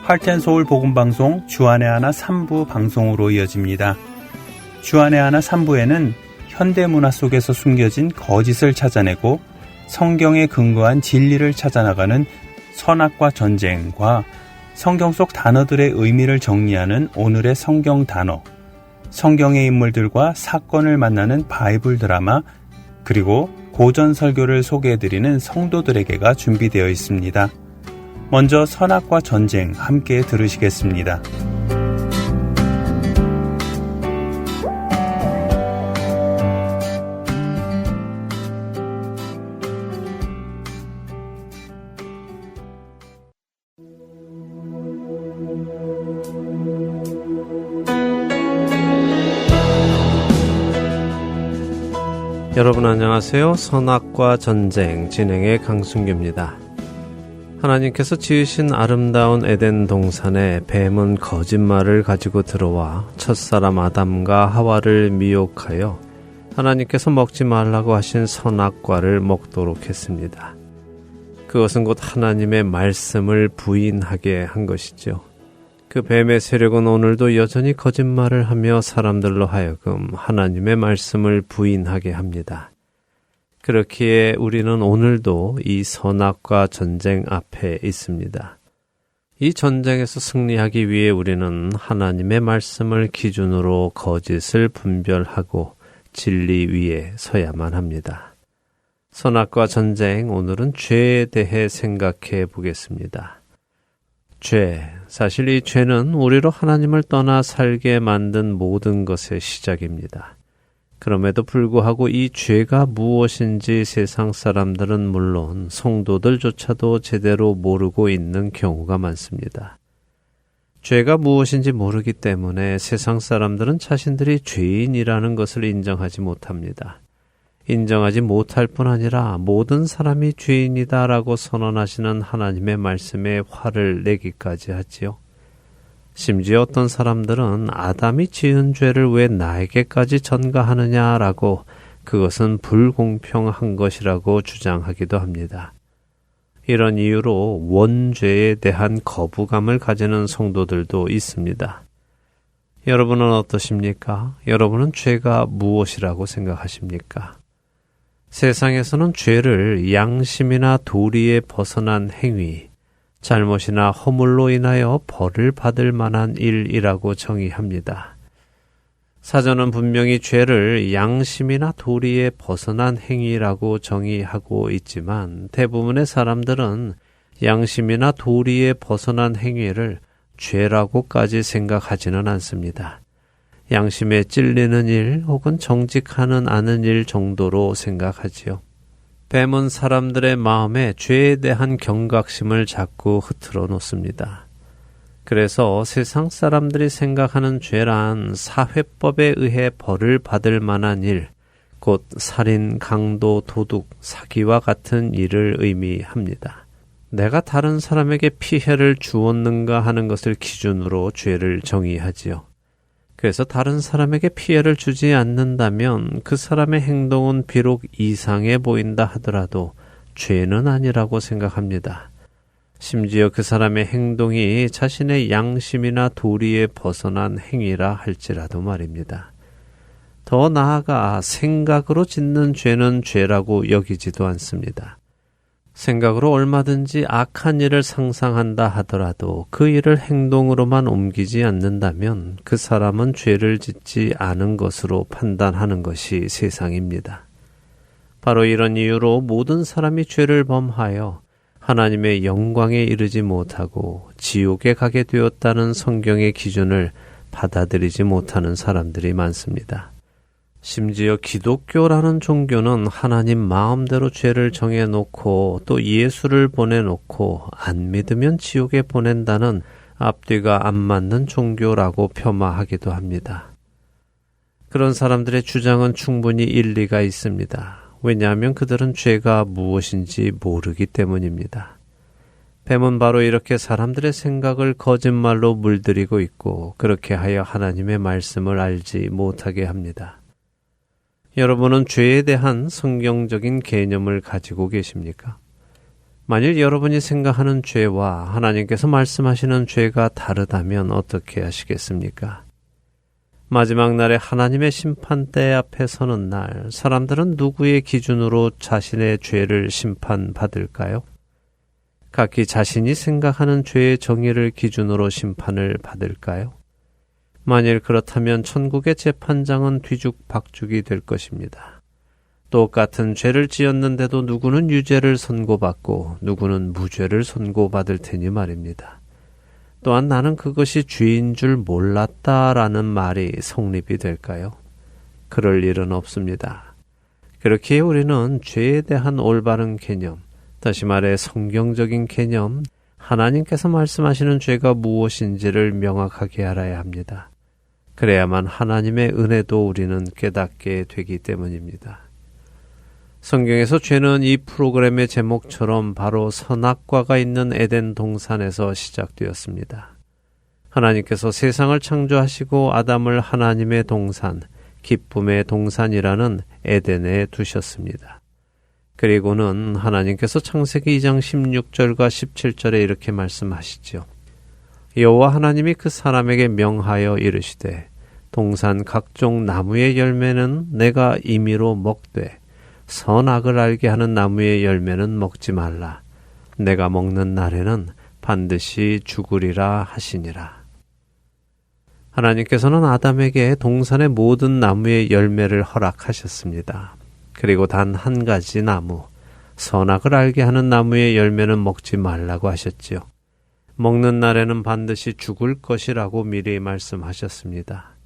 할텐서울 복음방송 주안의 하나 3부 방송으로 이어집니다. 주안의 하나 3부에는 현대문화 속에서 숨겨진 거짓을 찾아내고 성경에 근거한 진리를 찾아나가는 선악과 전쟁과 성경 속 단어들의 의미를 정리하는 오늘의 성경 단어, 성경의 인물들과 사건을 만나는 바이블 드라마, 그리고 고전 설교를 소개해드리는 성도들에게가 준비되어 있습니다. 먼저 선악과 전쟁 함께 들으시겠습니다. 여러분 안녕하세요. 선악과 전쟁 진행의 강순규입니다. 하나님께서 지으신 아름다운 에덴 동산에 뱀은 거짓말을 가지고 들어와 첫사람 아담과 하와를 미혹하여 하나님께서 먹지 말라고 하신 선악과를 먹도록 했습니다. 그것은 곧 하나님의 말씀을 부인하게 한 것이죠. 그 뱀의 세력은 오늘도 여전히 거짓말을 하며 사람들로 하여금 하나님의 말씀을 부인하게 합니다. 그렇기에 우리는 오늘도 이 선악과 전쟁 앞에 있습니다. 이 전쟁에서 승리하기 위해 우리는 하나님의 말씀을 기준으로 거짓을 분별하고 진리 위에 서야만 합니다. 선악과 전쟁, 오늘은 죄에 대해 생각해 보겠습니다. 죄, 사실 이 죄는 우리로 하나님을 떠나 살게 만든 모든 것의 시작입니다. 그럼에도 불구하고 이 죄가 무엇인지 세상 사람들은 물론 성도들조차도 제대로 모르고 있는 경우가 많습니다. 죄가 무엇인지 모르기 때문에 세상 사람들은 자신들이 죄인이라는 것을 인정하지 못합니다. 인정하지 못할 뿐 아니라 모든 사람이 죄인이다라고 선언하시는 하나님의 말씀에 화를 내기까지 하지요. 심지어 어떤 사람들은 아담이 지은 죄를 왜 나에게까지 전가하느냐라고 그것은 불공평한 것이라고 주장하기도 합니다. 이런 이유로 원죄에 대한 거부감을 가지는 성도들도 있습니다. 여러분은 어떠십니까? 여러분은 죄가 무엇이라고 생각하십니까? 세상에서는 죄를 양심이나 도리에 벗어난 행위, 잘못이나 허물로 인하여 벌을 받을 만한 일이라고 정의합니다. 사전은 분명히 죄를 양심이나 도리에 벗어난 행위라고 정의하고 있지만 대부분의 사람들은 양심이나 도리에 벗어난 행위를 죄라고까지 생각하지는 않습니다. 양심에 찔리는 일 혹은 정직하는 않은 일 정도로 생각하지요. 뱀은 사람들의 마음에 죄에 대한 경각심을 자꾸 흐트러 놓습니다. 그래서 세상 사람들이 생각하는 죄란 사회법에 의해 벌을 받을 만한 일, 곧 살인, 강도, 도둑, 사기와 같은 일을 의미합니다. 내가 다른 사람에게 피해를 주었는가 하는 것을 기준으로 죄를 정의하지요. 그래서 다른 사람에게 피해를 주지 않는다면 그 사람의 행동은 비록 이상해 보인다 하더라도 죄는 아니라고 생각합니다. 심지어 그 사람의 행동이 자신의 양심이나 도리에 벗어난 행위라 할지라도 말입니다. 더 나아가 생각으로 짓는 죄는 죄라고 여기지도 않습니다. 생각으로 얼마든지 악한 일을 상상한다 하더라도 그 일을 행동으로만 옮기지 않는다면 그 사람은 죄를 짓지 않은 것으로 판단하는 것이 세상입니다. 바로 이런 이유로 모든 사람이 죄를 범하여 하나님의 영광에 이르지 못하고 지옥에 가게 되었다는 성경의 기준을 받아들이지 못하는 사람들이 많습니다. 심지어 기독교라는 종교는 하나님 마음대로 죄를 정해놓고 또 예수를 보내놓고 안 믿으면 지옥에 보낸다는 앞뒤가 안 맞는 종교라고 폄하하기도 합니다. 그런 사람들의 주장은 충분히 일리가 있습니다. 왜냐하면 그들은 죄가 무엇인지 모르기 때문입니다. 뱀은 바로 이렇게 사람들의 생각을 거짓말로 물들이고 있고 그렇게 하여 하나님의 말씀을 알지 못하게 합니다. 여러분은 죄에 대한 성경적인 개념을 가지고 계십니까? 만일 여러분이 생각하는 죄와 하나님께서 말씀하시는 죄가 다르다면 어떻게 하시겠습니까? 마지막 날에 하나님의 심판대 앞에 서는 날, 사람들은 누구의 기준으로 자신의 죄를 심판받을까요? 각기 자신이 생각하는 죄의 정의를 기준으로 심판을 받을까요? 만일 그렇다면 천국의 재판장은 뒤죽박죽이 될 것입니다. 똑같은 죄를 지었는데도 누구는 유죄를 선고받고 누구는 무죄를 선고받을 테니 말입니다. 또한 나는 그것이 죄인 줄 몰랐다라는 말이 성립이 될까요? 그럴 일은 없습니다. 그렇기에 우리는 죄에 대한 올바른 개념, 다시 말해 성경적인 개념, 하나님께서 말씀하시는 죄가 무엇인지를 명확하게 알아야 합니다. 그래야만 하나님의 은혜도 우리는 깨닫게 되기 때문입니다. 성경에서 죄는 이 프로그램의 제목처럼 바로 선악과가 있는 에덴 동산에서 시작되었습니다. 하나님께서 세상을 창조하시고 아담을 하나님의 동산, 기쁨의 동산이라는 에덴에 두셨습니다. 그리고는 하나님께서 창세기 2장 16절과 17절에 이렇게 말씀하시죠. 여호와 하나님이 그 사람에게 명하여 이르시되 동산 각종 나무의 열매는 내가 임의로 먹되 선악을 알게 하는 나무의 열매는 먹지 말라. 내가 먹는 날에는 반드시 죽으리라 하시니라. 하나님께서는 아담에게 동산의 모든 나무의 열매를 허락하셨습니다. 그리고 단 한 가지 나무, 선악을 알게 하는 나무의 열매는 먹지 말라고 하셨지요. 먹는 날에는 반드시 죽을 것이라고 미리 말씀하셨습니다.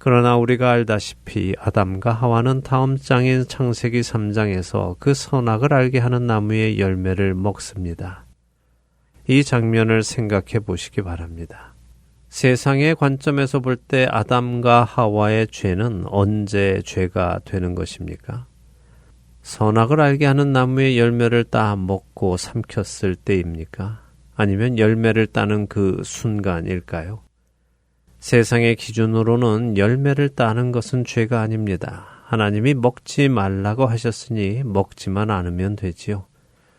그러나 우리가 알다시피 아담과 하와는 다음 장인 창세기 3장에서 그 선악을 알게 하는 나무의 열매를 먹습니다. 이 장면을 생각해 보시기 바랍니다. 세상의 관점에서 볼 때 아담과 하와의 죄는 언제 죄가 되는 것입니까? 선악을 알게 하는 나무의 열매를 따 먹고 삼켰을 때입니까? 아니면 열매를 따는 그 순간일까요? 세상의 기준으로는 열매를 따는 것은 죄가 아닙니다. 하나님이 먹지 말라고 하셨으니 먹지만 않으면 되지요.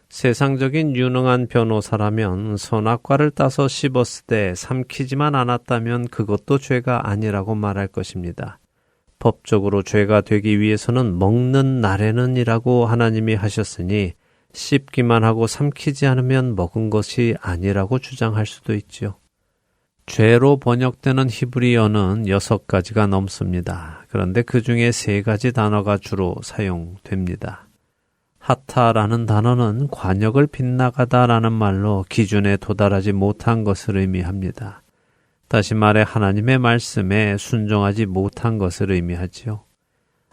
세상적인 유능한 변호사라면 선악과를 따서 씹었을 때 삼키지만 않았다면 그것도 죄가 아니라고 말할 것입니다. 법적으로 죄가 되기 위해서는 먹는 날에는 이라고 하나님이 하셨으니 씹기만 하고 삼키지 않으면 먹은 것이 아니라고 주장할 수도 있죠. 죄로 번역되는 히브리어는 6가지가 넘습니다. 그런데 그 중에 3가지 단어가 주로 사용됩니다. 하타라는 단어는 관역을 빗나가다라는 말로 기준에 도달하지 못한 것을 의미합니다. 다시 말해 하나님의 말씀에 순종하지 못한 것을 의미하지요.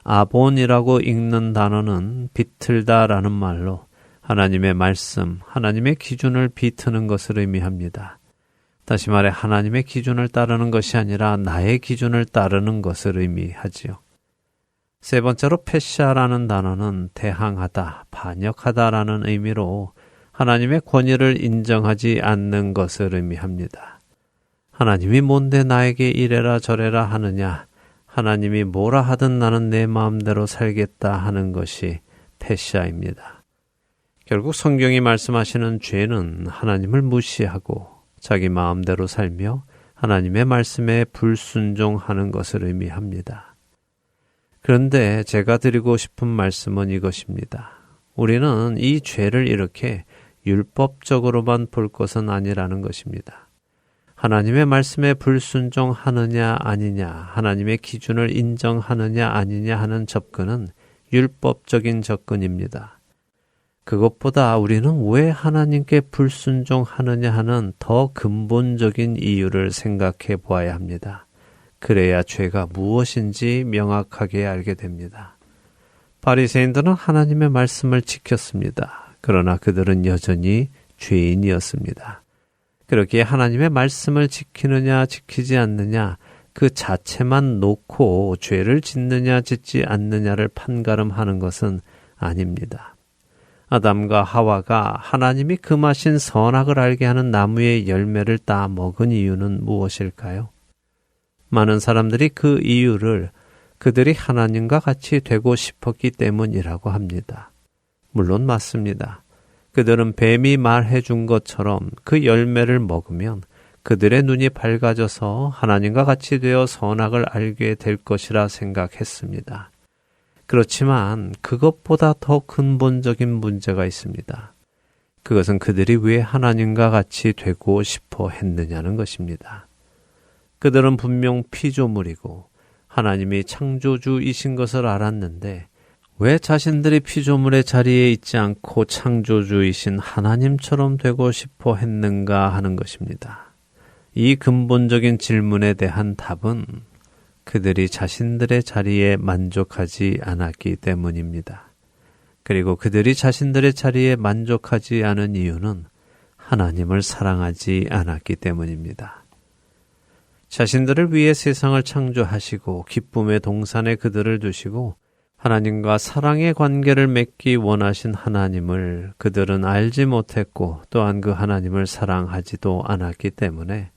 아본이라고 읽는 단어는 비틀다라는 말로 하나님의 말씀, 하나님의 기준을 비트는 것을 의미합니다. 다시 말해 하나님의 기준을 따르는 것이 아니라 나의 기준을 따르는 것을 의미하지요. 3번째로 패샤라는 단어는 대항하다, 반역하다라는 의미로 하나님의 권위를 인정하지 않는 것을 의미합니다. 하나님이 뭔데 나에게 이래라 저래라 하느냐, 하나님이 뭐라 하든 나는 내 마음대로 살겠다 하는 것이 패샤입니다. 결국 성경이 말씀하시는 죄는 하나님을 무시하고 자기 마음대로 살며 하나님의 말씀에 불순종하는 것을 의미합니다. 그런데 제가 드리고 싶은 말씀은 이것입니다. 우리는 이 죄를 이렇게 율법적으로만 볼 것은 아니라는 것입니다. 하나님의 말씀에 불순종하느냐 아니냐, 하나님의 기준을 인정하느냐 아니냐 하는 접근은 율법적인 접근입니다. 그것보다 우리는 왜 하나님께 불순종하느냐 하는 더 근본적인 이유를 생각해 보아야 합니다. 그래야 죄가 무엇인지 명확하게 알게 됩니다. 바리새인들은 하나님의 말씀을 지켰습니다. 그러나 그들은 여전히 죄인이었습니다. 그렇기에 하나님의 말씀을 지키느냐 지키지 않느냐 그 자체만 놓고 죄를 짓느냐 짓지 않느냐를 판가름하는 것은 아닙니다. 아담과 하와가 하나님이 금하신 선악을 알게 하는 나무의 열매를 따 먹은 이유는 무엇일까요? 많은 사람들이 그 이유를 그들이 하나님과 같이 되고 싶었기 때문이라고 합니다. 물론 맞습니다. 그들은 뱀이 말해 준 것처럼 그 열매를 먹으면 그들의 눈이 밝아져서 하나님과 같이 되어 선악을 알게 될 것이라 생각했습니다. 그렇지만 그것보다 더 근본적인 문제가 있습니다. 그것은 그들이 왜 하나님과 같이 되고 싶어 했느냐는 것입니다. 그들은 분명 피조물이고 하나님이 창조주이신 것을 알았는데 왜 자신들이 피조물의 자리에 있지 않고 창조주이신 하나님처럼 되고 싶어 했는가 하는 것입니다. 이 근본적인 질문에 대한 답은 그들이 자신들의 자리에 만족하지 않았기 때문입니다. 그리고 그들이 자신들의 자리에 만족하지 않은 이유는 하나님을 사랑하지 않았기 때문입니다. 자신들을 위해 세상을 창조하시고 기쁨의 동산에 그들을 두시고 하나님과 사랑의 관계를 맺기 원하신 하나님을 그들은 알지 못했고 또한 그 하나님을 사랑하지도 않았기 때문에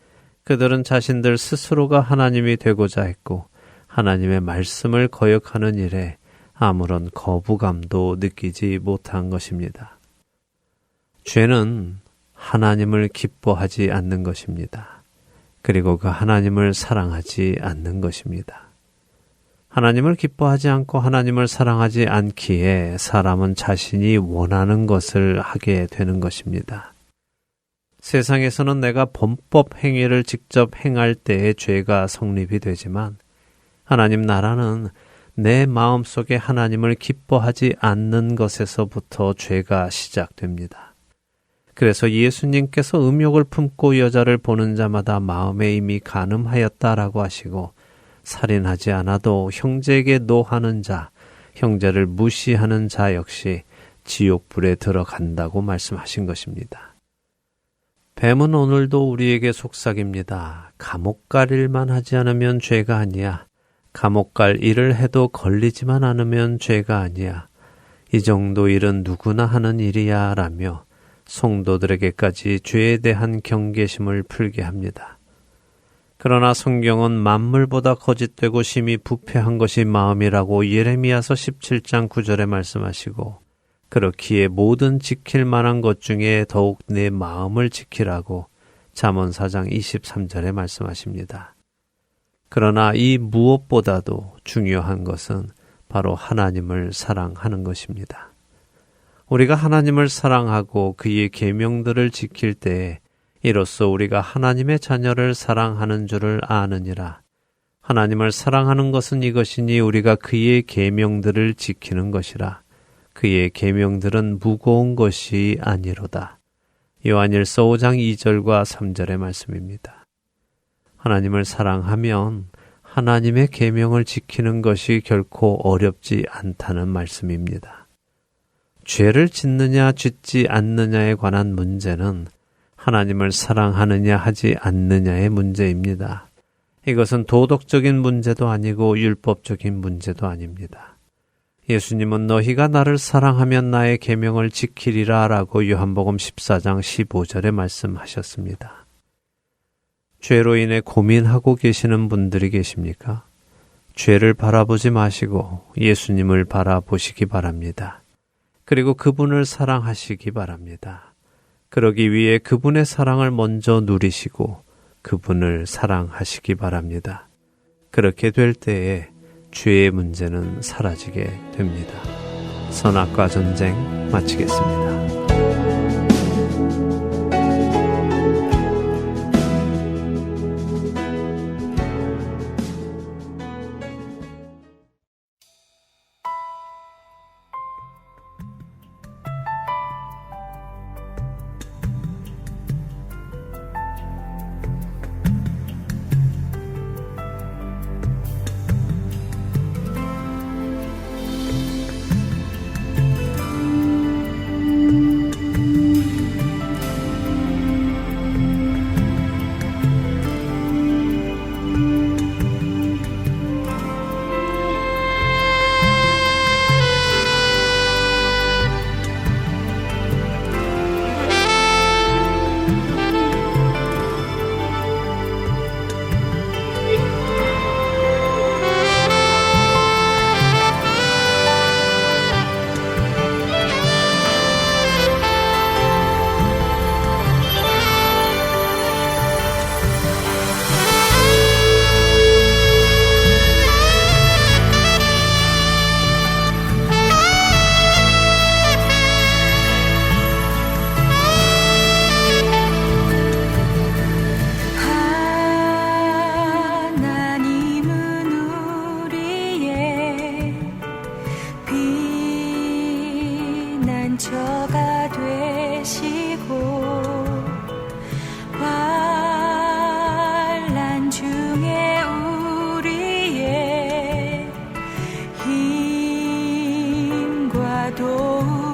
그들은 자신들 스스로가 하나님이 되고자 했고 하나님의 말씀을 거역하는 일에 아무런 거부감도 느끼지 못한 것입니다. 죄는 하나님을 기뻐하지 않는 것입니다. 그리고 그 하나님을 사랑하지 않는 것입니다. 하나님을 기뻐하지 않고 하나님을 사랑하지 않기에 사람은 자신이 원하는 것을 하게 되는 것입니다. 세상에서는 내가 범법 행위를 직접 행할 때에 죄가 성립이 되지만 하나님 나라는 내 마음속에 하나님을 기뻐하지 않는 것에서부터 죄가 시작됩니다. 그래서 예수님께서 음욕을 품고 여자를 보는 자마다 마음에 이미 간음하였다라고 하시고 살인하지 않아도 형제에게 노하는 자, 형제를 무시하는 자 역시 지옥불에 들어간다고 말씀하신 것입니다. 뱀은 오늘도 우리에게 속삭입니다. 감옥 갈 일만 하지 않으면 죄가 아니야. 감옥 갈 일을 해도 걸리지만 않으면 죄가 아니야. 이 정도 일은 누구나 하는 일이야 라며 성도들에게까지 죄에 대한 경계심을 풀게 합니다. 그러나 성경은 만물보다 거짓되고 심히 부패한 것이 마음이라고 예레미야서 17장 9절에 말씀하시고 그렇기에 모든 지킬 만한 것 중에 더욱 내 마음을 지키라고 잠언 4장 23절에 말씀하십니다. 그러나 이 무엇보다도 중요한 것은 바로 하나님을 사랑하는 것입니다. 우리가 하나님을 사랑하고 그의 계명들을 지킬 때에 이로써 우리가 하나님의 자녀를 사랑하는 줄을 아느니라. 하나님을 사랑하는 것은 이것이니 우리가 그의 계명들을 지키는 것이라. 그의 계명들은 무거운 것이 아니로다. 요한일서 5장 2절과 3절의 말씀입니다. 하나님을 사랑하면 하나님의 계명을 지키는 것이 결코 어렵지 않다는 말씀입니다. 죄를 짓느냐 짓지 않느냐에 관한 문제는 하나님을 사랑하느냐 하지 않느냐의 문제입니다. 이것은 도덕적인 문제도 아니고 율법적인 문제도 아닙니다. 예수님은 너희가 나를 사랑하면 나의 계명을 지키리라 라고 요한복음 14장 15절에 말씀하셨습니다. 죄로 인해 고민하고 계시는 분들이 계십니까? 죄를 바라보지 마시고 예수님을 바라보시기 바랍니다. 그리고 그분을 사랑하시기 바랍니다. 그러기 위해 그분의 사랑을 먼저 누리시고 그분을 사랑하시기 바랍니다. 그렇게 될 때에 죄의 문제는 사라지게 됩니다. 선악과 전쟁 마치겠습니다. 피난처가 되시고 환난 중에 우리의 힘과 도움이시라.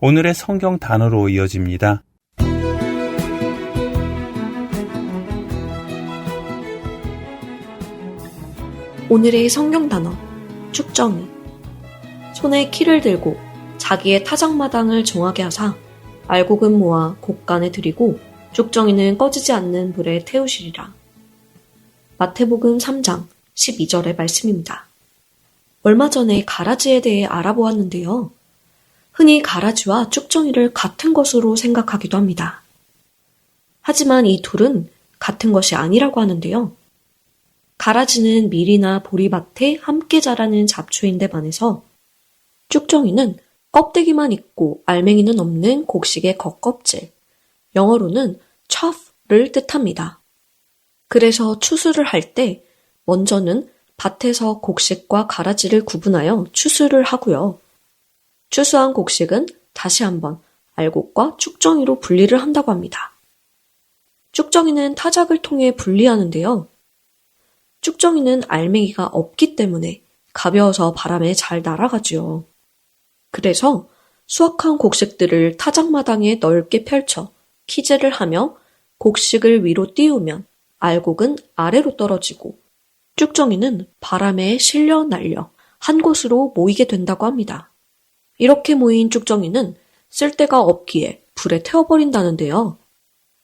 오늘의 성경 단어로 이어집니다. 오늘의 성경 단어 축정이 손에 키를 들고 자기의 타작마당을 정하게 하사 알곡은 모아 곡간에 들이고 쭉정이는 꺼지지 않는 불에 태우시리라. 마태복음 3장 12절의 말씀입니다. 얼마 전에 가라지에 대해 알아보았는데요. 흔히 가라지와 쭉정이를 같은 것으로 생각하기도 합니다. 하지만 이 둘은 같은 것이 아니라고 하는데요. 가라지는 밀이나 보리밭에 함께 자라는 잡초인데 반해서 쭉정이는 껍데기만 있고 알맹이는 없는 곡식의 겉껍질, 영어로는 chaff를 뜻합니다. 그래서 추수를 할 때 먼저는 밭에서 곡식과 가라지를 구분하여 추수를 하고요. 추수한 곡식은 다시 한번 알곡과 쭉정이로 분리를 한다고 합니다. 쭉정이는 타작을 통해 분리하는데요. 쭉정이는 알맹이가 없기 때문에 가벼워서 바람에 잘 날아가지요. 그래서 수확한 곡식들을 타작마당에 넓게 펼쳐 키재를 하며 곡식을 위로 띄우면 알곡은 아래로 떨어지고 쭉정이는 바람에 실려 날려 한 곳으로 모이게 된다고 합니다. 이렇게 모인 쭉정이는 쓸데가 없기에 불에 태워버린다는데요.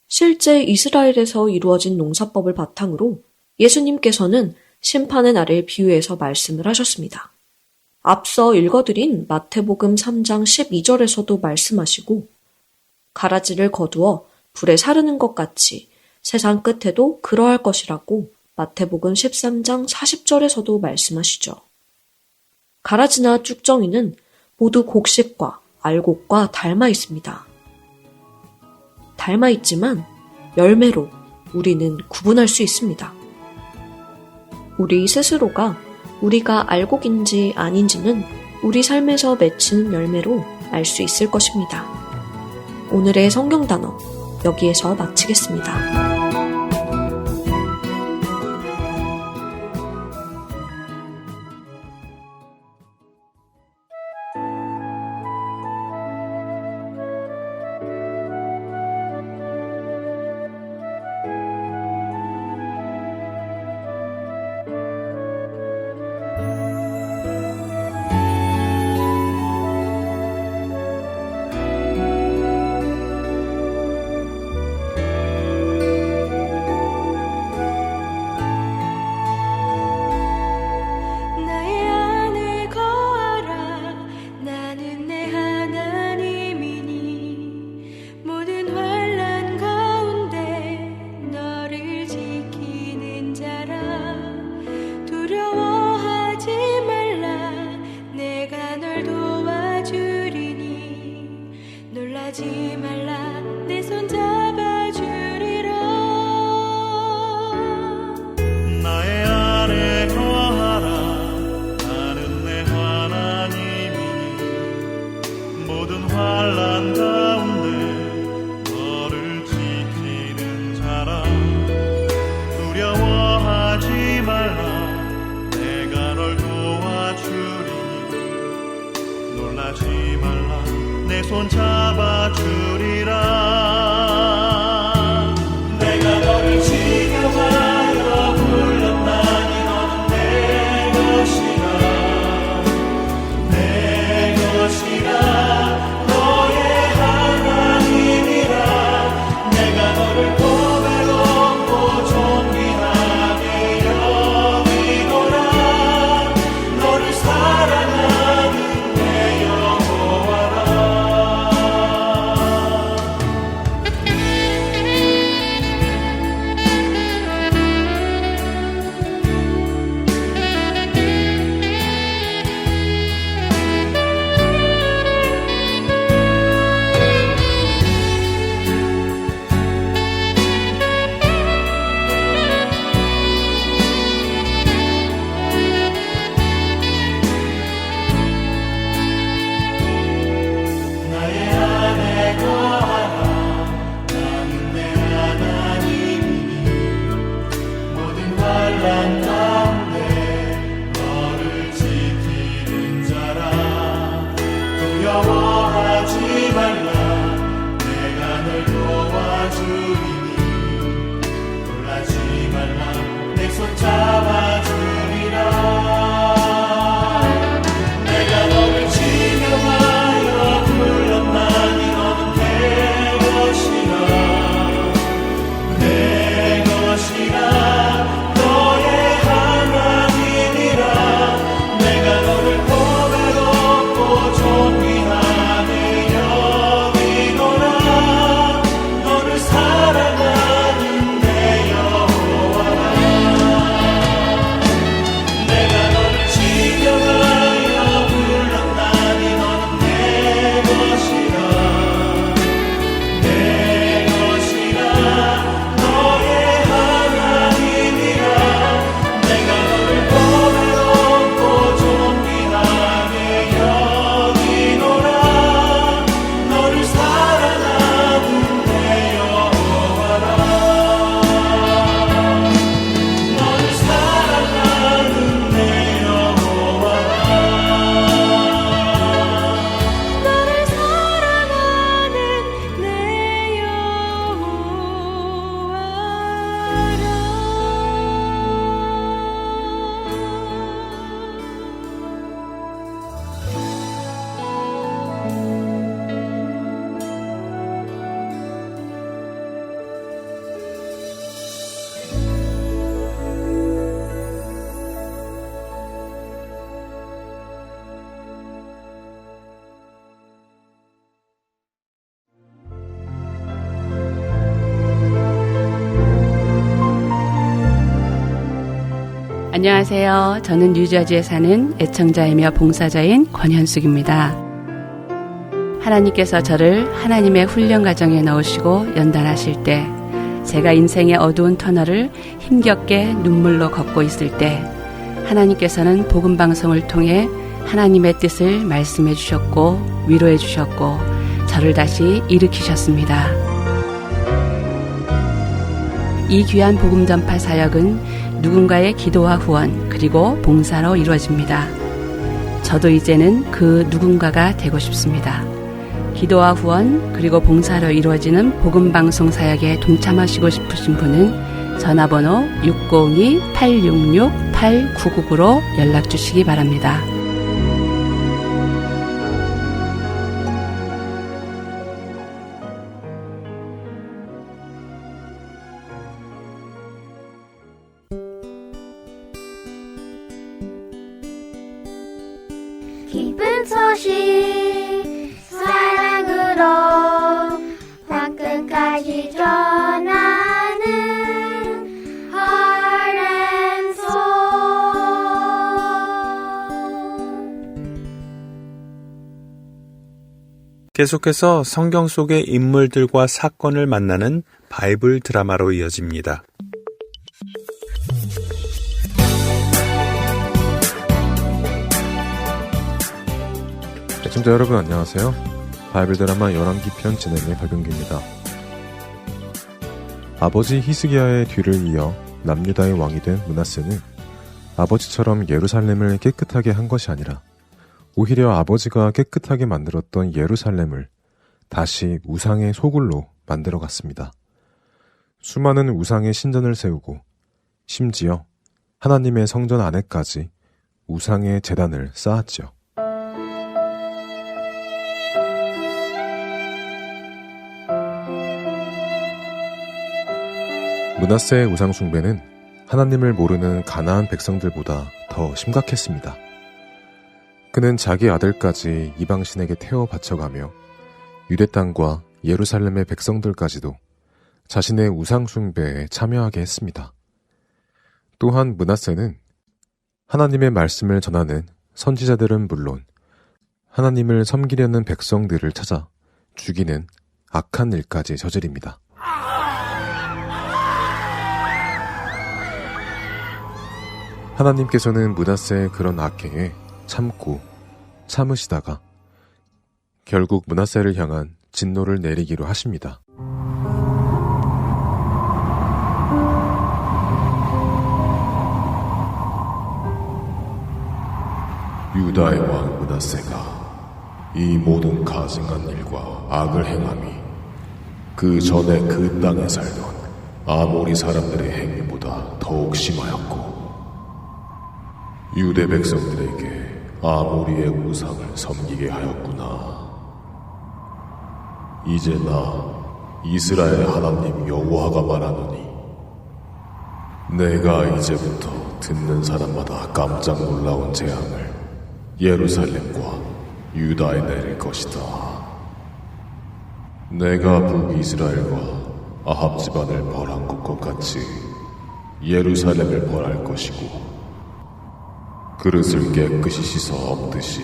실제 이스라엘에서 이루어진 농사법을 바탕으로 예수님께서는 심판의 날을 비유해서 말씀을 하셨습니다. 앞서 읽어드린 마태복음 3장 12절에서도 말씀하시고 가라지를 거두어 불에 사르는 것 같이 세상 끝에도 그러할 것이라고 마태복음 13장 40절에서도 말씀하시죠. 가라지나 쭉정이는 모두 곡식과 알곡과 닮아 있습니다. 닮아 있지만 열매로 우리는 구분할 수 있습니다. 우리 스스로가 우리가 알곡인지 아닌지는 우리 삶에서 맺히는 열매로 알 수 있을 것입니다. 오늘의 성경 단어 여기에서 마치겠습니다. 나의 안에 거하라 나는 내 하나님이니 모든 환난 가운데 너를 지키는 자라 두려워하지 말라 내가 널 도와주리니 놀라지 말라 내 손 잡아주리라 나의 안에 거하라 나는 내 하나님이니 모든 환난 가운데 너를 지키는 자라 두려워하지 말라 내가 널 도와주리니 놀라지 말라 내 손 잡아주리라 내가 너를 지켜하여 불렀나니 너는 내 것이라 내 것이라 너의 하나님이라 내가 너를 고백하고 존귀하게 여기노라 너를 사랑하는 내 여호와라 나의 안에 거하라 나는 내 하나님이니 모든 환난 가운데 너를 지키는 자라 두려워하지 말라 내가 널 도와주리니 놀라지 말라 내 손 잡아주리라 내가 너를 지명하여 불렀나니 너는 내 안녕하세요. 저는 뉴저지에 사는 애청자이며 봉사자인 권현숙입니다. 하나님께서 저를 하나님의 훈련 과정에 넣으시고 연단하실 때, 제가 인생의 어두운 터널을 힘겹게 눈물로 걷고 있을 때, 하나님께서는 복음 방송을 통해 하나님의 뜻을 말씀해 주셨고 위로해 주셨고 저를 다시 일으키셨습니다. 이 귀한 복음 전파 사역은 누군가의 기도와 후원 그리고 봉사로 이루어집니다. 저도 이제는 그 누군가가 되고 싶습니다. 기도와 후원 그리고 봉사로 이루어지는 복음 방송 사역에 동참하시고 싶으신 분은 전화번호 602-866-8999로 연락 주시기 바랍니다. 기쁜 소식 사랑으로 땅끝까지 전하는 하렌소. 계속해서 성경 속의 인물들과 사건을 만나는 바이블 드라마로 이어집니다. 시청자 여러분 안녕하세요. 바이블 드라마 열왕기 편 진행의 박용기입니다. 아버지 히스기야의 뒤를 이어 남유다의 왕이 된 므낫세는 아버지처럼 예루살렘을 깨끗하게 한 것이 아니라 오히려 아버지가 깨끗하게 만들었던 예루살렘을 다시 우상의 소굴로 만들어갔습니다. 수많은 우상의 신전을 세우고 심지어 하나님의 성전 안에까지 우상의 제단을 쌓았죠. 므낫세의 우상 숭배는 하나님을 모르는 가나안 백성들보다 더 심각했습니다. 그는 자기 아들까지 이방신에게 태워 바쳐가며 유대 땅과 예루살렘의 백성들까지도 자신의 우상 숭배에 참여하게 했습니다. 또한 므낫세는 하나님의 말씀을 전하는 선지자들은 물론 하나님을 섬기려는 백성들을 찾아 죽이는 악한 일까지 저지릅니다. 하나님께서는 므낫세의 그런 악행에 참고 참으시다가 결국 므낫세를 향한 진노를 내리기로 하십니다. 유다의 왕 므낫세가 이 모든 가증한 일과 악을 행함이 그 전에 그 땅에 살던 아모리 사람들의 행위보다 더욱 심하였고 유대 백성들에게 아모리의 우상을 섬기게 하였구나. 이제 나 이스라엘의 하나님 여호와가 말하노니 내가 이제부터 듣는 사람마다 깜짝 놀라운 재앙을 예루살렘과 유다에 내릴 것이다. 내가 북이스라엘과 아합 집안을 벌한 것과 같이 예루살렘을 벌할 것이고 그릇을 깨끗이 씻어 엎듯이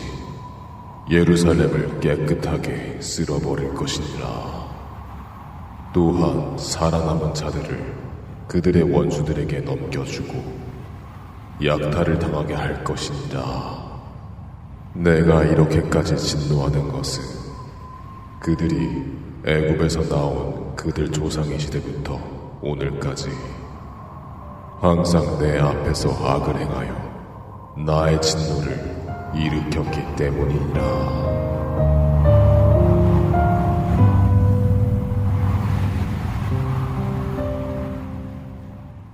예루살렘을 깨끗하게 쓸어버릴 것이니라. 또한 살아남은 자들을 그들의 원수들에게 넘겨주고 약탈을 당하게 할 것이니라. 내가 이렇게까지 진노하는 것은 그들이 애굽에서 나온 그들 조상의 시대부터 오늘까지 항상 내 앞에서 악을 행하여 나의 진노를 일으켰기 때문이니라.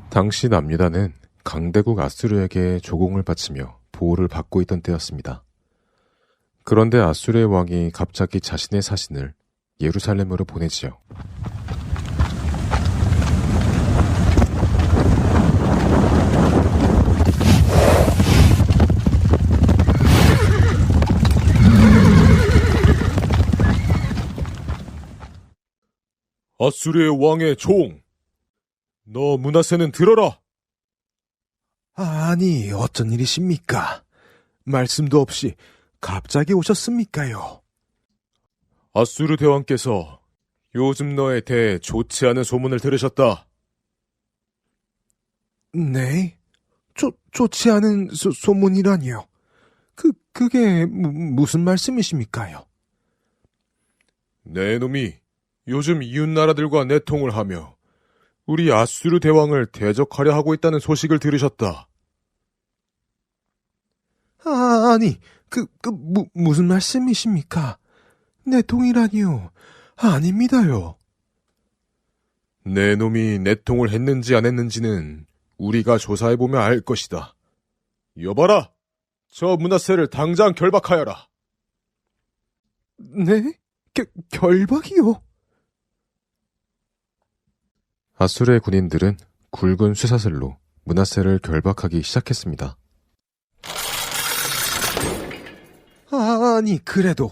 당시 남유다는 강대국 아수르에게 조공을 바치며 보호를 받고 있던 때였습니다. 그런데 아수르의 왕이 갑자기 자신의 사신을 예루살렘으로 보내지요. 아수르의 왕의 종, 너 므낫세는 들어라. 아니, 어쩐 일이십니까? 말씀도 없이 갑자기 오셨습니까요? 아수르 대왕께서 요즘 너에 대해 좋지 않은 소문을 들으셨다. 네? 좋지 않은 소문이라니요? 그게 무슨 말씀이십니까요? 내 놈이 요즘 이웃나라들과 내통을 하며 우리 아수르 대왕을 대적하려 하고 있다는 소식을 들으셨다. 아니, 무슨 말씀이십니까? 내통이라니요? 아닙니다요. 내 놈이 내통을 했는지 안 했는지는 우리가 조사해보면 알 것이다. 여봐라! 저 문하세를 당장 결박하여라. 네? 결박이요? 아수르의 군인들은 굵은 쇠사슬로 문하세를 결박하기 시작했습니다. 아니, 그래도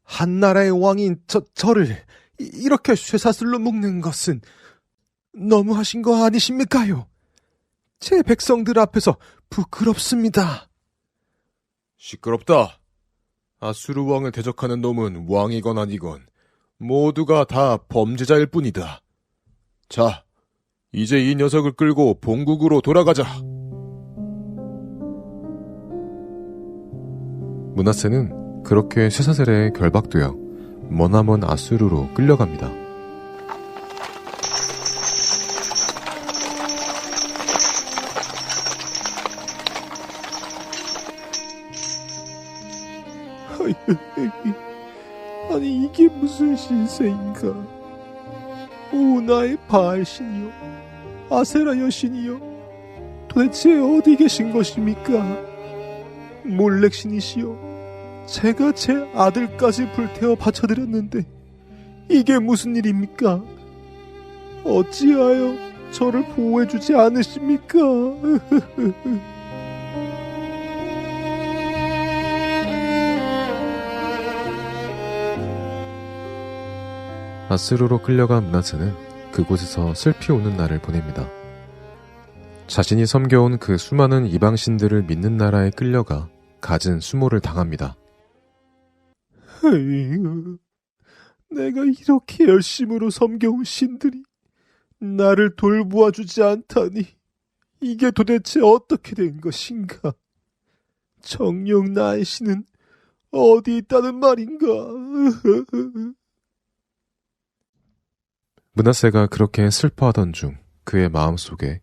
한 나라의 왕인 저를 이렇게 쇠사슬로 묶는 것은 너무하신 거 아니십니까요? 제 백성들 앞에서 부끄럽습니다. 시끄럽다. 아수르 왕을 대적하는 놈은 왕이건 아니건 모두가 다 범죄자일 뿐이다. 자, 이제 이 녀석을 끌고 본국으로 돌아가자. 문하세는 그렇게 쇠사슬에 결박되어 머나먼 아수르로 끌려갑니다. 아니, 이게 무슨 신세인가? 오, 나의 바알신이여, 아세라 여신이여, 도대체 어디 계신 것입니까? 몰렉신이시여, 제가 제 아들까지 불태워 바쳐드렸는데 이게 무슨 일입니까? 어찌하여 저를 보호해주지 않으십니까? 아수르로 끌려간 문하세는 그곳에서 슬피 우는 날을 보냅니다. 자신이 섬겨온 그 수많은 이방신들을 믿는 나라에 끌려가 갖은 수모를 당합니다. 에휴, 내가 이렇게 열심으로 섬겨온 신들이 나를 돌보아주지 않다니 이게 도대체 어떻게 된 것인가? 정녕 나의 신은 어디 있다는 말인가? 문하세가 그렇게 슬퍼하던 중 그의 마음속에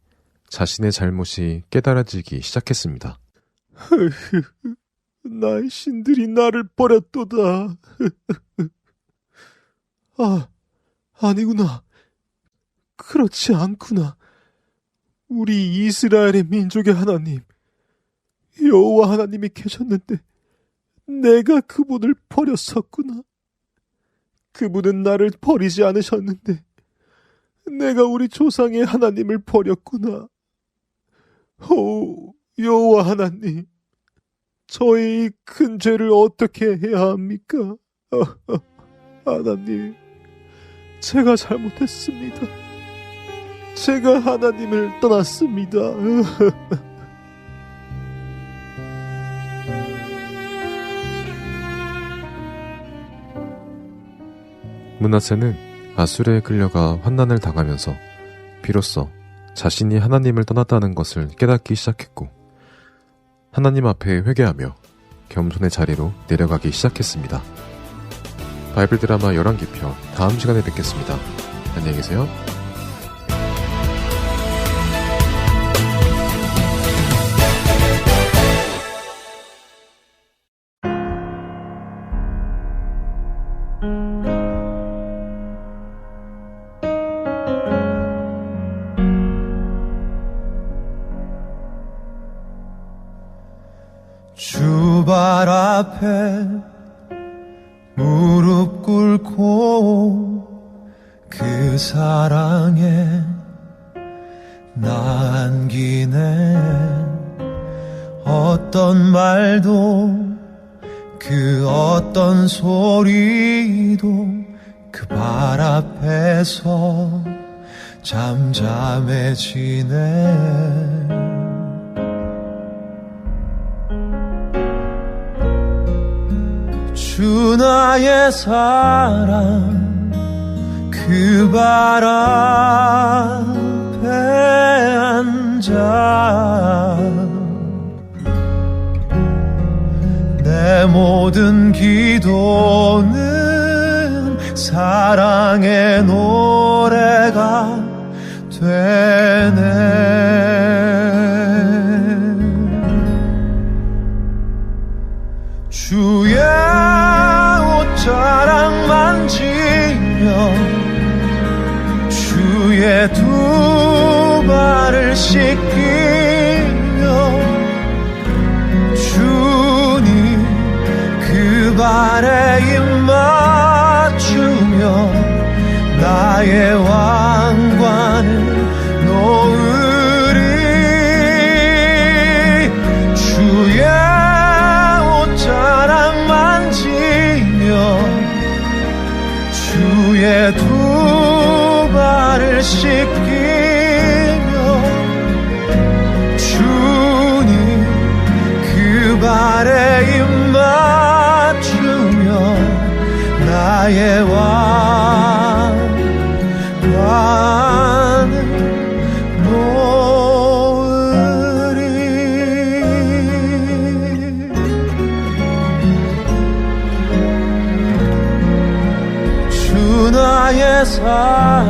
자신의 잘못이 깨달아지기 시작했습니다. 나의 신들이 나를 버렸도다. 아니구나. 그렇지 않구나. 우리 이스라엘의 민족의 하나님, 여호와 하나님이 계셨는데 내가 그분을 버렸었구나. 그분은 나를 버리지 않으셨는데 내가 우리 조상의 하나님을 버렸구나. 오, 여호와 하나님, 저의 이 큰 죄를 어떻게 해야 합니까? 하나님, 제가 잘못했습니다. 제가 하나님을 떠났습니다. 문하세는 아수르에 끌려가 환난을 당하면서 비로소 자신이 하나님을 떠났다는 것을 깨닫기 시작했고 하나님 앞에 회개하며 겸손의 자리로 내려가기 시작했습니다. 바이블 드라마 11기 편 다음 시간에 뵙겠습니다. 안녕히 계세요. 주발 앞에 무릎 꿇고 그 사랑에 나 안기네. 어떤 말도 그 어떤 소리도 그 발 앞에서 잠잠해지네. 주 나의 사랑 그 발 앞에 앉아 내 모든 기도는 사랑의 노래가 되네. 주의 옷자락 만지며 주의 두 발을 씻기며 주님 그 발에 입 맞추며 나의 왕관을 놓으리. 주의 옷자락 만지며 주의 두 발을 씻기며 주님 그 발에 입 맞추며 나의 왕관을 놓으리. 주 나의 사랑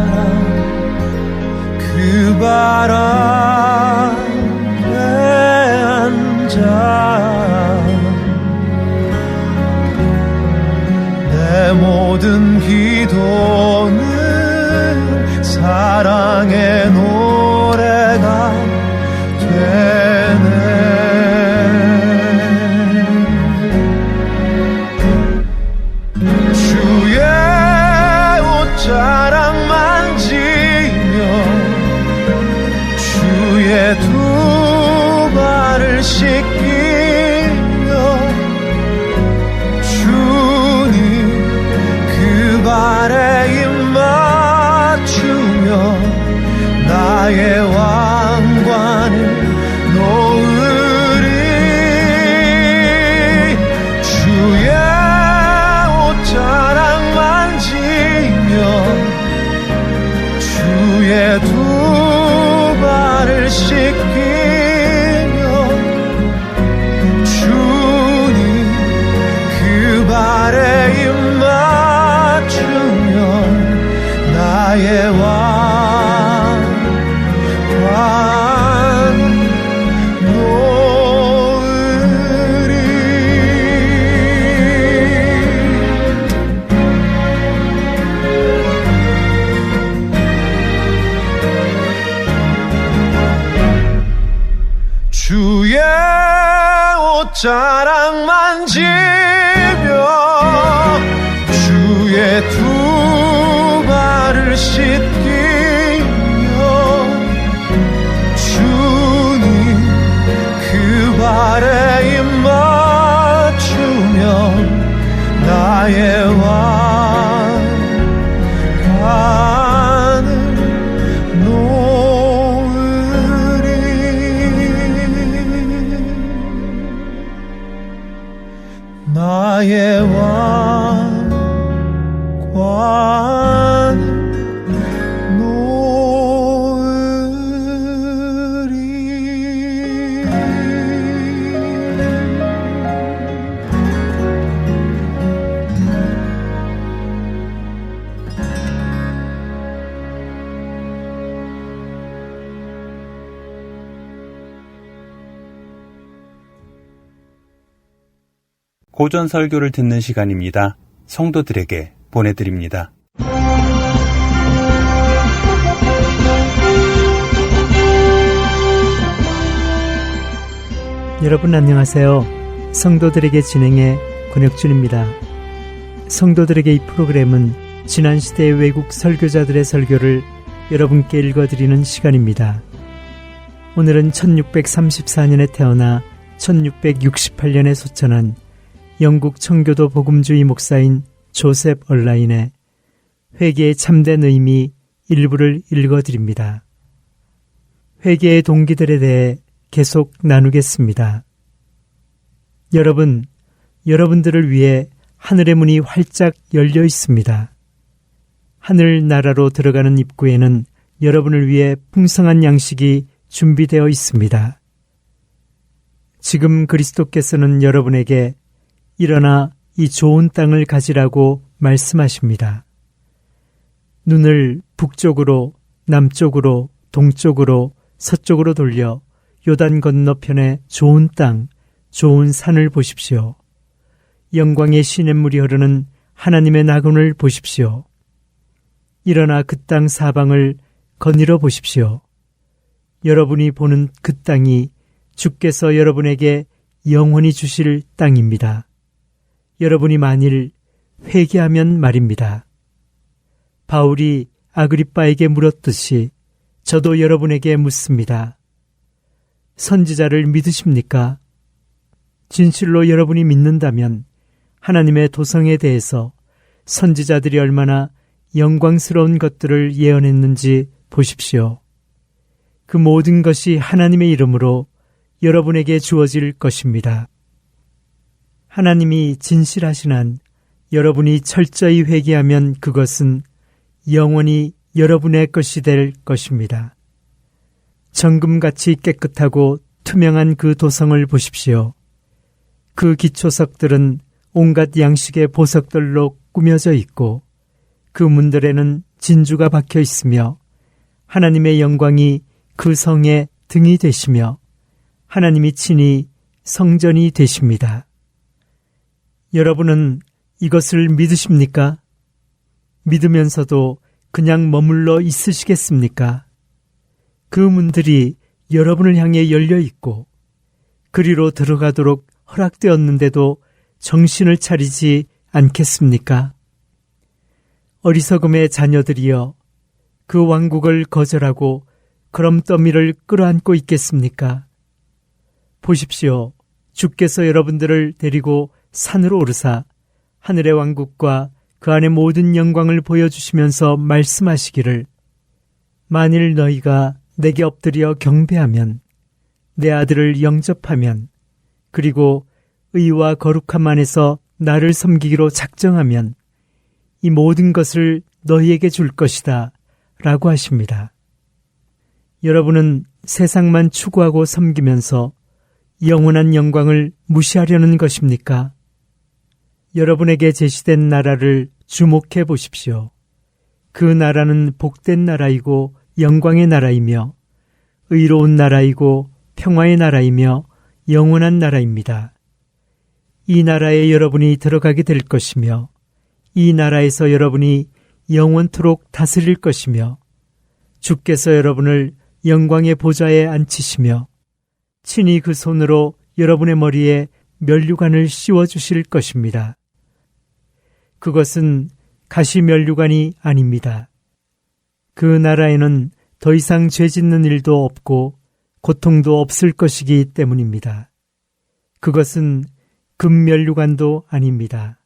그 발 앞에 앉아 내 모든 기도는 사랑의 노래가 되네. 주의 옷자락 만지며 주의 두 발을 씻기며 주님 그 발에 입 맞추며 나의 왕관을 놓으리. 주의 옷자락 만지며 주의 두 발을 씻기며 주님 그 발에 입 맞추며 나의 왕관을 놓으리. 주의 옷자락 만지며 주의 두 발을 씻기며 주님 그 발에 입 맞추며 나의 왕관을 놓으리. 나의 왕관을 놓으리. 고전 설교를 듣는 시간입니다. 성도들에게 보내드립니다. 여러분 안녕하세요. 성도들에게 진행해 권혁준입니다. 성도들에게 이 프로그램은 지난 시대의 외국 설교자들의 설교를 여러분께 읽어드리는 시간입니다. 오늘은 1634년에 태어나 1668년에 소천한 영국 청교도 복음주의 목사인 조셉 얼라인의 회개의 참된 의미 일부를 읽어드립니다. 회개의 동기들에 대해 계속 나누겠습니다. 여러분들을 위해 하늘의 문이 활짝 열려 있습니다. 하늘 나라로 들어가는 입구에는 여러분을 위해 풍성한 양식이 준비되어 있습니다. 지금 그리스도께서는 여러분에게 일어나 이 좋은 땅을 가지라고 말씀하십니다. 눈을 북쪽으로, 남쪽으로, 동쪽으로, 서쪽으로 돌려 요단 건너편의 좋은 땅, 좋은 산을 보십시오. 영광의 시냇물이 흐르는 하나님의 낙원을 보십시오. 일어나 그 땅 사방을 거닐어 보십시오. 여러분이 보는 그 땅이 주께서 여러분에게 영원히 주실 땅입니다. 여러분이 만일 회개하면 말입니다. 바울이 아그리빠에게 물었듯이 저도 여러분에게 묻습니다. 선지자를 믿으십니까? 진실로 여러분이 믿는다면 하나님의 도성에 대해서 선지자들이 얼마나 영광스러운 것들을 예언했는지 보십시오. 그 모든 것이 하나님의 이름으로 여러분에게 주어질 것입니다. 하나님이 진실하신 한 여러분이 철저히 회개하면 그것은 영원히 여러분의 것이 될 것입니다. 정금같이 깨끗하고 투명한 그 도성을 보십시오. 그 기초석들은 온갖 양식의 보석들로 꾸며져 있고 그 문들에는 진주가 박혀 있으며 하나님의 영광이 그 성의 등이 되시며 하나님이 친히 성전이 되십니다. 여러분은 이것을 믿으십니까? 믿으면서도 그냥 머물러 있으시겠습니까? 그 문들이 여러분을 향해 열려 있고 그리로 들어가도록 허락되었는데도 정신을 차리지 않겠습니까? 어리석음의 자녀들이여 그 왕국을 거절하고 그럼더미를 끌어안고 있겠습니까? 보십시오. 주께서 여러분들을 데리고 산으로 오르사 하늘의 왕국과 그 안의 모든 영광을 보여주시면서 말씀하시기를 만일 너희가 내게 엎드려 경배하면 내 아들을 영접하면 그리고 의와 거룩함 안에서 나를 섬기기로 작정하면 이 모든 것을 너희에게 줄 것이다 라고 하십니다. 여러분은 세상만 추구하고 섬기면서 영원한 영광을 무시하려는 것입니까? 여러분에게 제시된 나라를 주목해 보십시오. 그 나라는 복된 나라이고 영광의 나라이며 의로운 나라이고 평화의 나라이며 영원한 나라입니다. 이 나라에 여러분이 들어가게 될 것이며 이 나라에서 여러분이 영원토록 다스릴 것이며 주께서 여러분을 영광의 보좌에 앉히시며 친히 그 손으로 여러분의 머리에 면류관을 씌워주실 것입니다. 그것은 가시 면류관이 아닙니다. 그 나라에는 더 이상 죄 짓는 일도 없고 고통도 없을 것이기 때문입니다. 그것은 금 면류관도 아닙니다.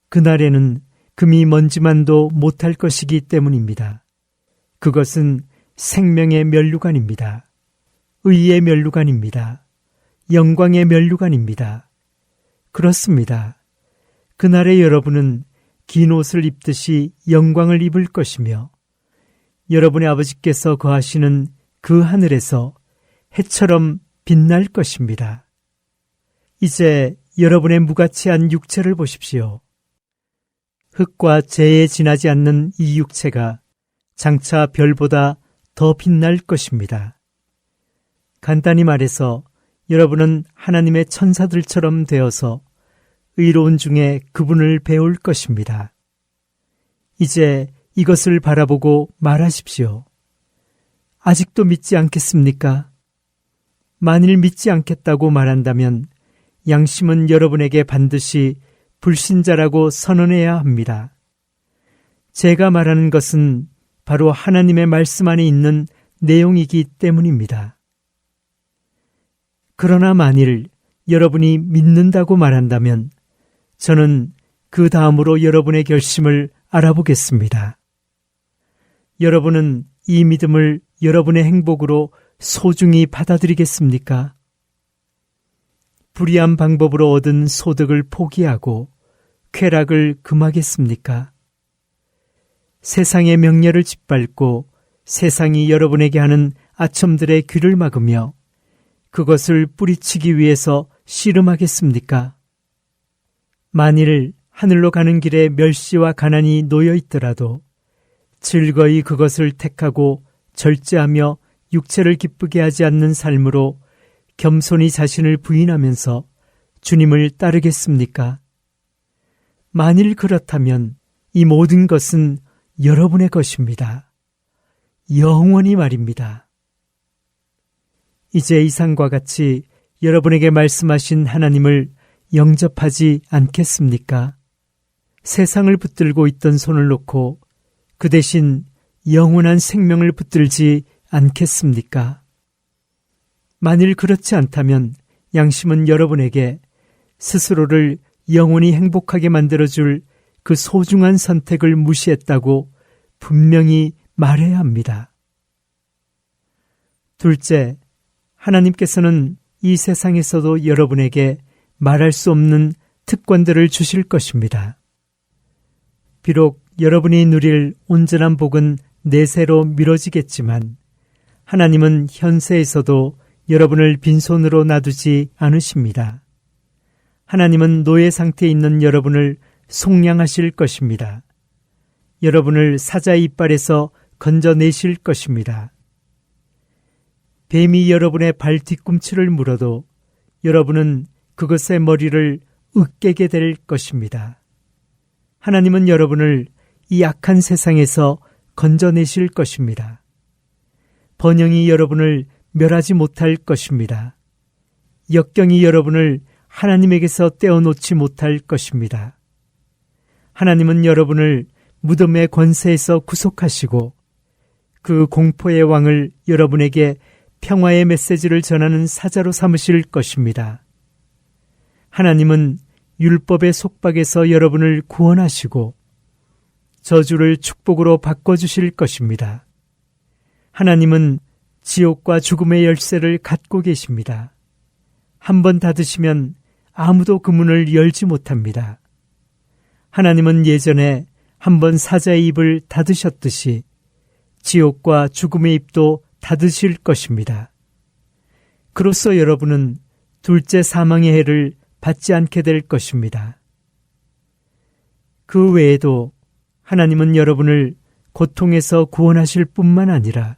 그날에는 금이 먼지만도 못할 것이기 때문입니다. 그것은 생명의 면류관입니다. 의의 면류관입니다. 영광의 면류관입니다. 그렇습니다. 그날에 여러분은 긴 옷을 입듯이 영광을 입을 것이며 여러분의 아버지께서 거하시는 그 하늘에서 해처럼 빛날 것입니다. 이제 여러분의 무가치한 육체를 보십시오. 흙과 재에 지나지 않는 이 육체가 장차 별보다 더 빛날 것입니다. 간단히 말해서 여러분은 하나님의 천사들처럼 되어서 의로운 중에 그분을 배울 것입니다. 이제 이것을 바라보고 말하십시오. 아직도 믿지 않겠습니까? 만일 믿지 않겠다고 말한다면 양심은 여러분에게 반드시 불신자라고 선언해야 합니다. 제가 말하는 것은 바로 하나님의 말씀 안에 있는 내용이기 때문입니다. 그러나 만일 여러분이 믿는다고 말한다면 저는 그 다음으로 여러분의 결심을 알아보겠습니다. 여러분은 이 믿음을 여러분의 행복으로 소중히 받아들이겠습니까? 불의한 방법으로 얻은 소득을 포기하고 쾌락을 금하겠습니까? 세상의 명예를 짓밟고 세상이 여러분에게 하는 아첨들의 귀를 막으며 그것을 뿌리치기 위해서 씨름하겠습니까? 만일 하늘로 가는 길에 멸시와 가난이 놓여 있더라도 즐거이 그것을 택하고 절제하며 육체를 기쁘게 하지 않는 삶으로 겸손히 자신을 부인하면서 주님을 따르겠습니까? 만일 그렇다면 이 모든 것은 여러분의 것입니다. 영원히 말입니다. 이제 이상과 같이 여러분에게 말씀하신 하나님을 영접하지 않겠습니까? 세상을 붙들고 있던 손을 놓고 그 대신 영원한 생명을 붙들지 않겠습니까? 만일 그렇지 않다면 양심은 여러분에게 스스로를 영원히 행복하게 만들어줄 그 소중한 선택을 무시했다고 분명히 말해야 합니다. 둘째, 하나님께서는 이 세상에서도 여러분에게 말할 수 없는 특권들을 주실 것입니다. 비록 여러분이 누릴 온전한 복은 내세로 미뤄지겠지만 하나님은 현세에서도 여러분을 빈손으로 놔두지 않으십니다. 하나님은 노예 상태에 있는 여러분을 속량하실 것입니다. 여러분을 사자의 이빨에서 건져내실 것입니다. 뱀이 여러분의 발 뒤꿈치를 물어도 여러분은 그것의 머리를 으깨게 될 것입니다. 하나님은 여러분을 이 악한 세상에서 건져내실 것입니다. 번영이 여러분을 멸하지 못할 것입니다. 역경이 여러분을 하나님에게서 떼어놓지 못할 것입니다. 하나님은 여러분을 무덤의 권세에서 구속하시고 그 공포의 왕을 여러분에게 평화의 메시지를 전하는 사자로 삼으실 것입니다. 하나님은 율법의 속박에서 여러분을 구원하시고 저주를 축복으로 바꿔주실 것입니다. 하나님은 지옥과 죽음의 열쇠를 갖고 계십니다. 한번 닫으시면 아무도 그 문을 열지 못합니다. 하나님은 예전에 한번 사자의 입을 닫으셨듯이 지옥과 죽음의 입도 닫으실 것입니다. 그로써 여러분은 둘째 사망의 해를 받지 않게 될 것입니다. 그 외에도 하나님은 여러분을 고통에서 구원하실 뿐만 아니라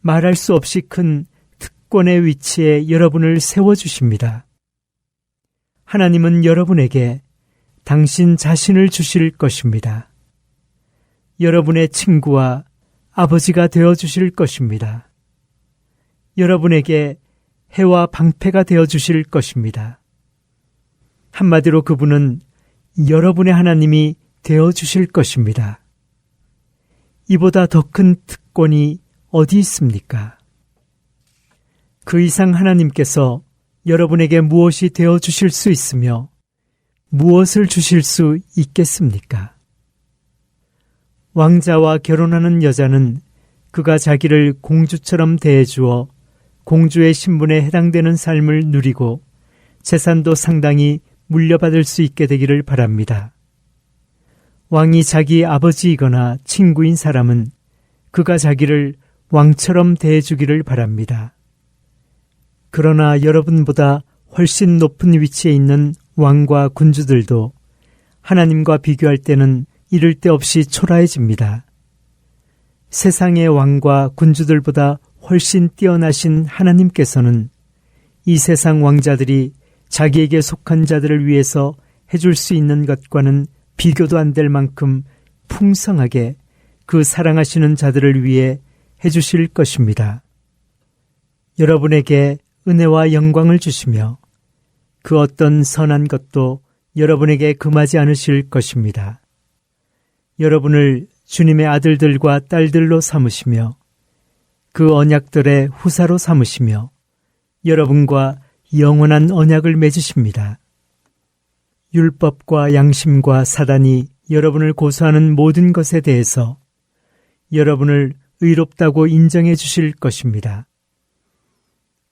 말할 수 없이 큰 특권의 위치에 여러분을 세워주십니다. 하나님은 여러분에게 당신 자신을 주실 것입니다. 여러분의 친구와 아버지가 되어주실 것입니다. 여러분에게 해와 방패가 되어주실 것입니다. 한마디로 그분은 여러분의 하나님이 되어주실 것입니다. 이보다 더 큰 특권이 어디 있습니까? 그 이상 하나님께서 여러분에게 무엇이 되어주실 수 있으며 무엇을 주실 수 있겠습니까? 왕자와 결혼하는 여자는 그가 자기를 공주처럼 대해주어 공주의 신분에 해당되는 삶을 누리고 재산도 상당히 물려받을 수 있게 되기를 바랍니다. 왕이 자기 아버지이거나 친구인 사람은 그가 자기를 왕처럼 대해주기를 바랍니다. 그러나 여러분보다 훨씬 높은 위치에 있는 왕과 군주들도 하나님과 비교할 때는 이를 데 없이 초라해집니다. 세상의 왕과 군주들보다 훨씬 뛰어나신 하나님께서는 이 세상 왕자들이 자기에게 속한 자들을 위해서 해줄 수 있는 것과는 비교도 안 될 만큼 풍성하게 그 사랑하시는 자들을 위해 해주실 것입니다. 여러분에게 은혜와 영광을 주시며 그 어떤 선한 것도 여러분에게 금하지 않으실 것입니다. 여러분을 주님의 아들들과 딸들로 삼으시며 그 언약들의 후사로 삼으시며 여러분과 영원한 언약을 맺으십니다. 율법과 양심과 사단이 여러분을 고소하는 모든 것에 대해서 여러분을 의롭다고 인정해 주실 것입니다.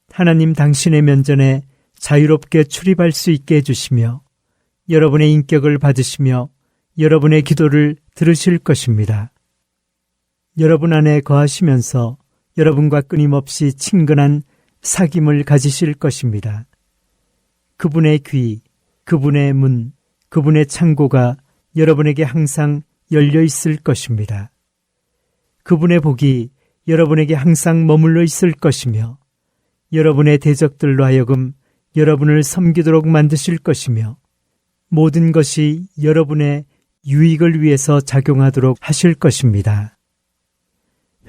하나님 당신의 면전에 자유롭게 출입할 수 있게 해주시며 여러분의 인격을 받으시며 여러분의 기도를 들으실 것입니다. 여러분 안에 거하시면서 여러분과 끊임없이 친근한 사귐을 가지실 것입니다. 그분의 귀, 그분의 문, 그분의 창고가 여러분에게 항상 열려 있을 것입니다. 그분의 복이 여러분에게 항상 머물러 있을 것이며 여러분의 대적들로 하여금 여러분을 섬기도록 만드실 것이며 모든 것이 여러분의 유익을 위해서 작용하도록 하실 것입니다.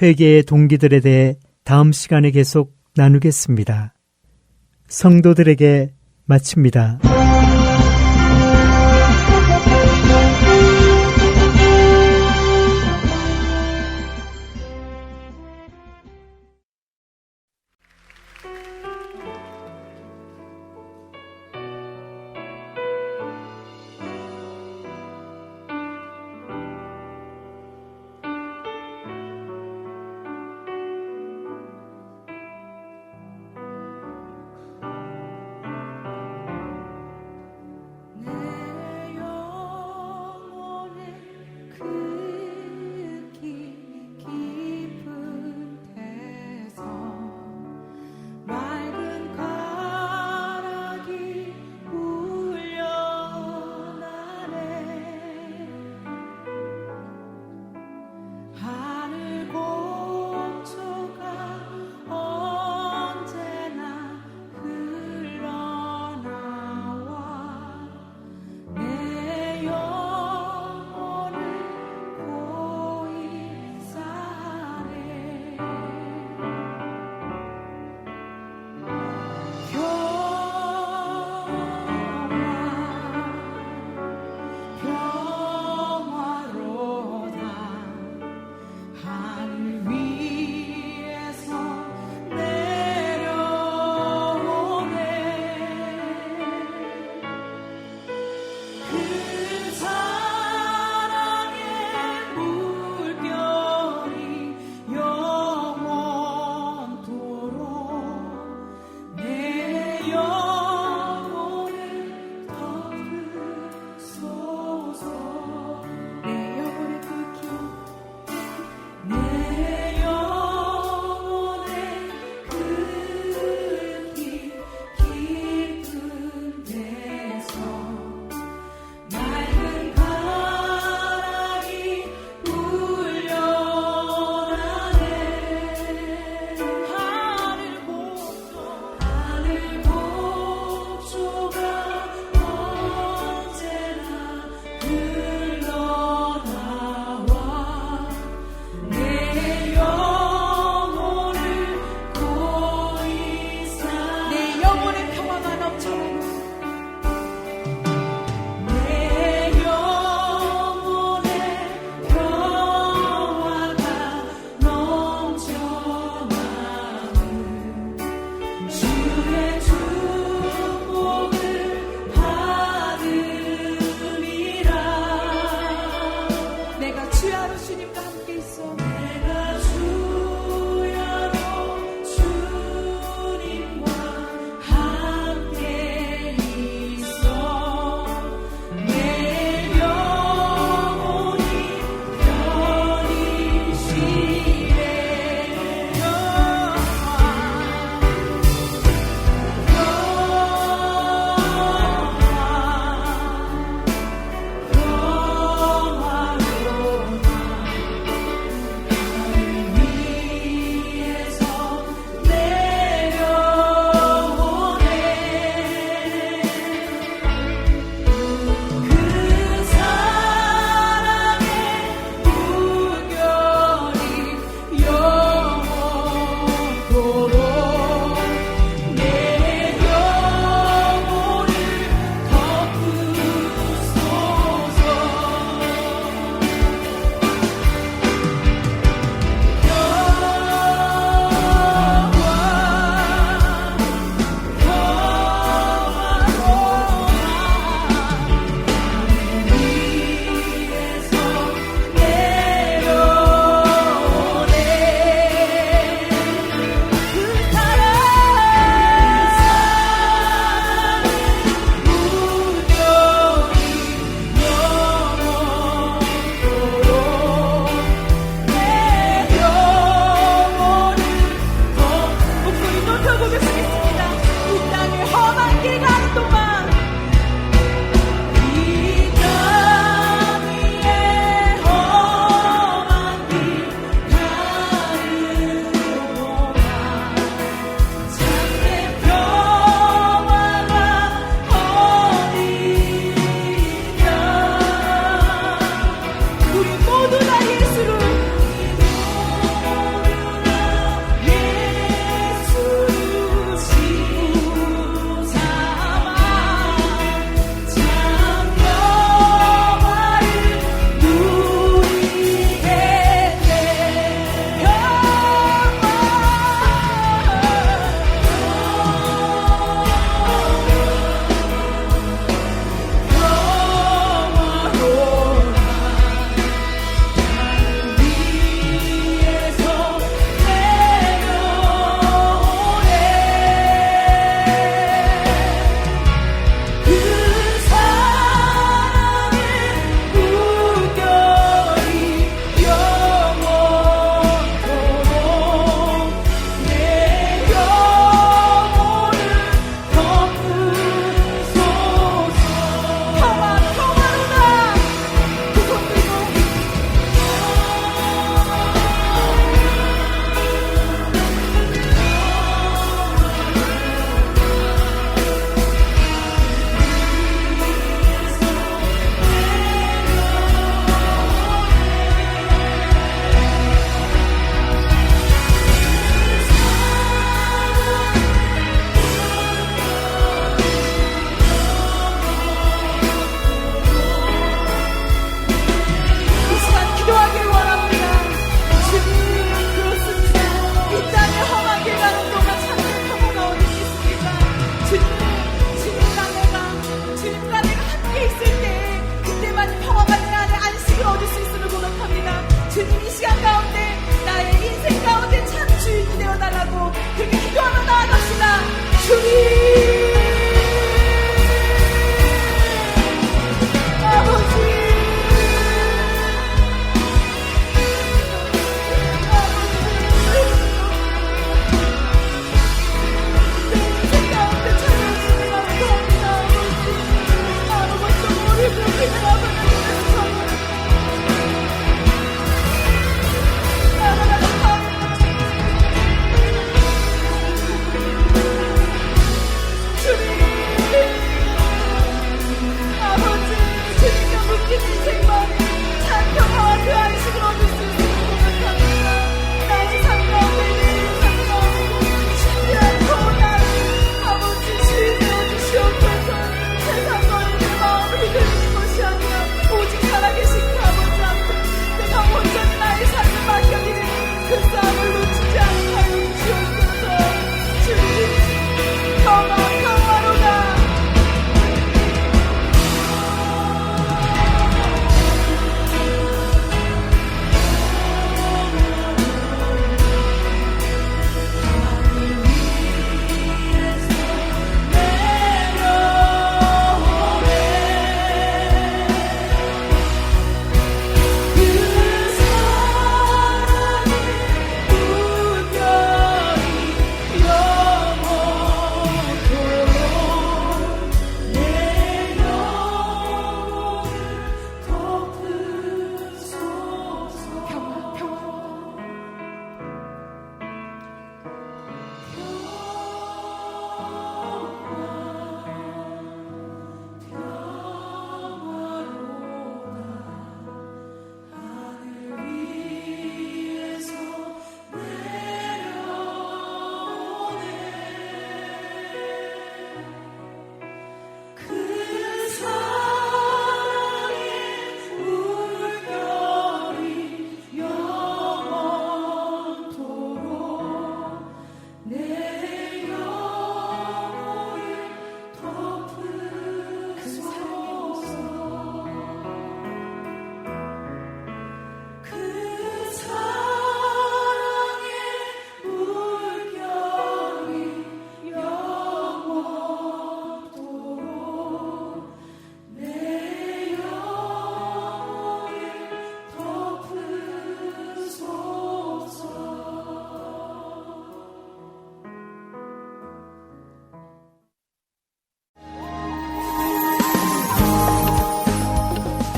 회개의 동기들에 대해 다음 시간에 계속 나누겠습니다. 성도들에게 마칩니다.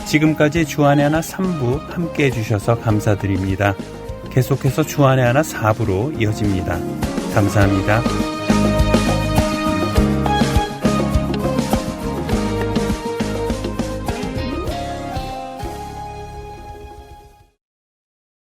지금까지 주안의 하나 3부 함께 해주셔서 감사드립니다. 계속해서 주안의 하나 4부로 이어집니다. 감사합니다.